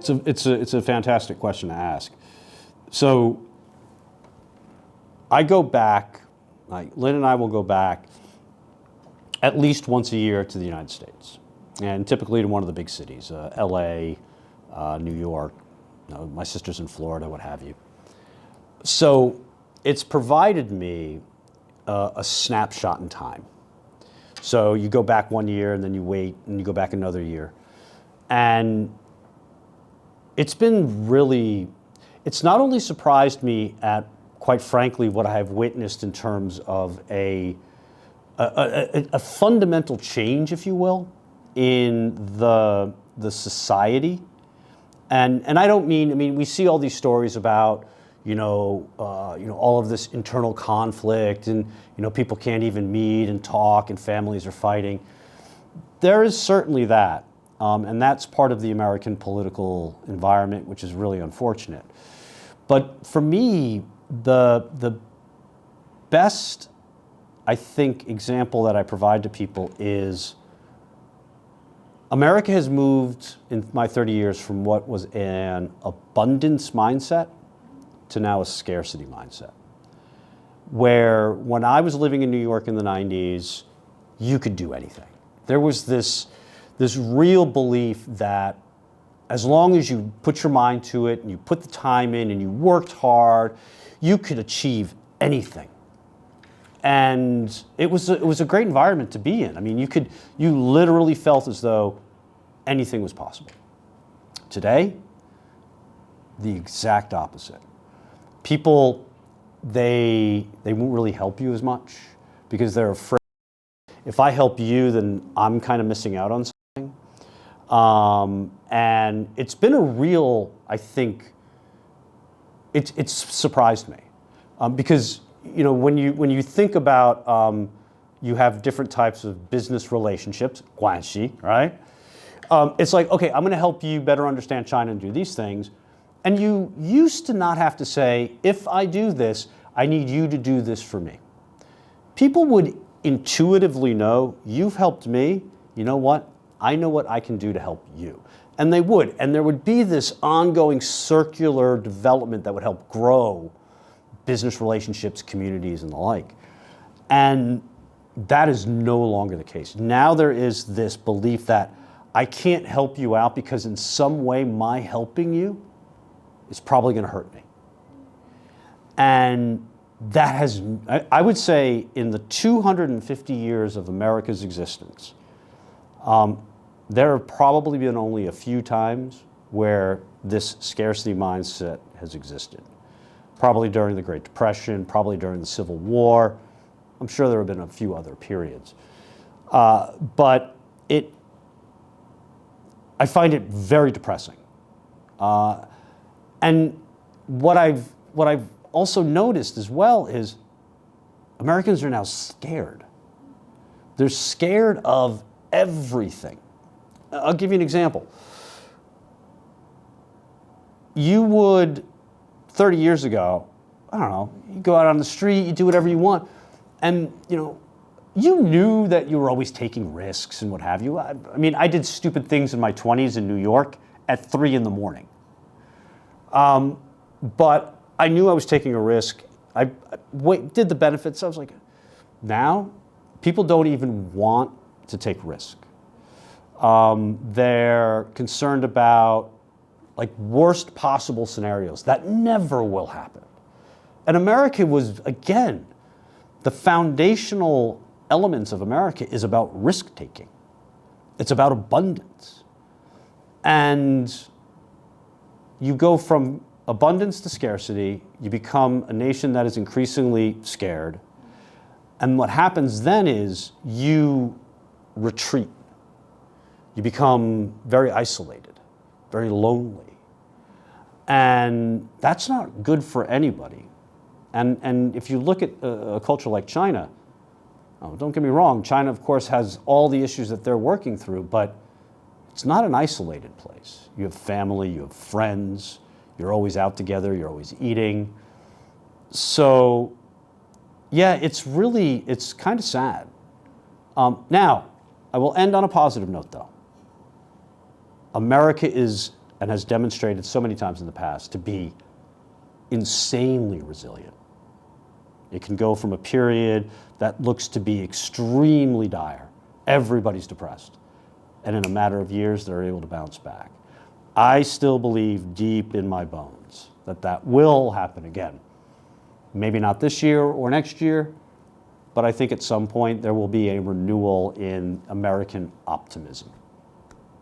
It's a fantastic question to ask. So I go back, like Lynn and I will go back at least once a year to the United States, and typically to one of the big cities, LA, New York, my sister's in Florida, what have you. So it's provided me a snapshot in time. So you go back 1 year and then you wait and you go back another year. And it's been really, it's not only surprised me at, quite frankly, what I have witnessed in terms of a fundamental change, if you will, in the society. And I don't mean, I mean, we see all these stories about, all of this internal conflict and, people can't even meet and talk and families are fighting. There is certainly that. And that's part of the American political environment, which is really unfortunate. But for me, the best, I think, example that I provide to people is America has moved in my 30 years from what was an abundance mindset to now a scarcity mindset. Where when I was living in New York in the 90s, you could do anything. There was this real belief that as long as you put your mind to it and you put the time in and you worked hard, you could achieve anything. And it was a great environment to be in. I mean, you literally felt as though anything was possible. Today, the exact opposite. People, they won't really help you as much because they're afraid if I help you, then I'm kind of missing out on something. And it's been a real, I think, it's surprised me because when you think about you have different types of business relationships, 关系, right? It's like, okay, I'm going to help you better understand China and do these things. And you used to not have to say, if I do this, I need you to do this for me. People would intuitively know, you've helped me, you know what? I know what I can do to help you. And they would. And there would be this ongoing circular development that would help grow business relationships, communities, and the like. And that is no longer the case. Now there is this belief that I can't help you out because in some way my helping you is probably going to hurt me. And that has, I would say, in the 250 years of America's existence, there have probably been only a few times where this scarcity mindset has existed. Probably during the Great Depression, probably during the Civil War. I'm sure there have been a few other periods. But I find it very depressing. And what I've also noticed as well is Americans are now scared. They're scared of everything. I'll give you an example. You would, 30 years ago, I don't know, you go out on the street, you do whatever you want, and you knew that you were always taking risks and what have you. I mean, I did stupid things in my 20s in New York at 3 a.m. But I knew I was taking a risk. I did the benefits. I was like, now people don't even want to take risk. They're concerned about like worst possible scenarios that never will happen. And America was, again, the foundational elements of America is about risk taking. It's about abundance. And you go from abundance to scarcity, you become a nation that is increasingly scared. And what happens then is you retreat. You become very isolated, very lonely. And that's not good for anybody. And if you look at a culture like China, don't get me wrong, China, of course, has all the issues that they're working through, but it's not an isolated place. You have family, you have friends, you're always out together, you're always eating. So, yeah, it's kind of sad. Now, I will end on a positive note, though. America is and has demonstrated so many times in the past to be insanely resilient. It can go from a period that looks to be extremely dire. Everybody's depressed. And in a matter of years, they're able to bounce back. I still believe deep in my bones that that will happen again. Maybe not this year or next year, but I think at some point there will be a renewal in American optimism.